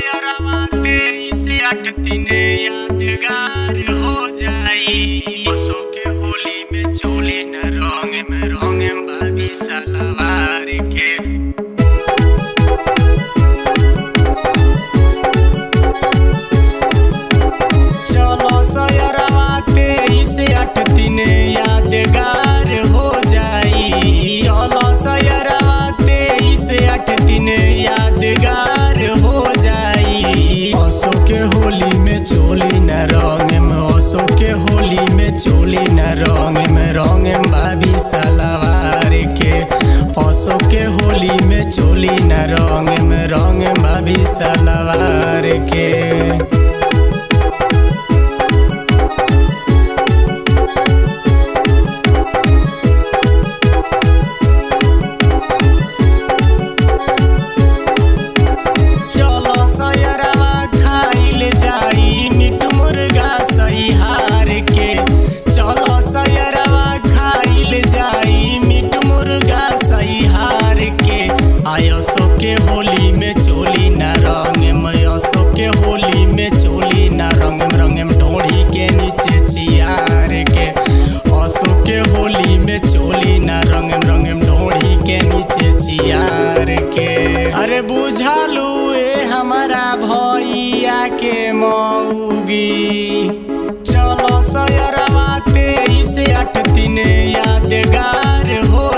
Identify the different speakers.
Speaker 1: सयरवा 23 8 यादगार हो जाई। असो के होली में चोली न रंग में भाभी सलवार के। चलो सयरवा 23 8 यादगार हो जाई। चलो सयरवा 23 8 यादगार हो जाई। असो के होली में चोली न रंग में, असो के होली में चोली न रंग में भाभी सलवार के। असो के होली में चोली न रंग में भाभी सलवार के। असो के होली में चोली न रंग में, असो के होली में चोली न रंग में ढोड़ी के नीचे चियार के। असो के होली में चोली न रंग में ढोड़ी के नीचे चियार के। अरे बुझलू ए हमारा भैया के मऊगी। चलो सयरवा 23 8 यादगार हो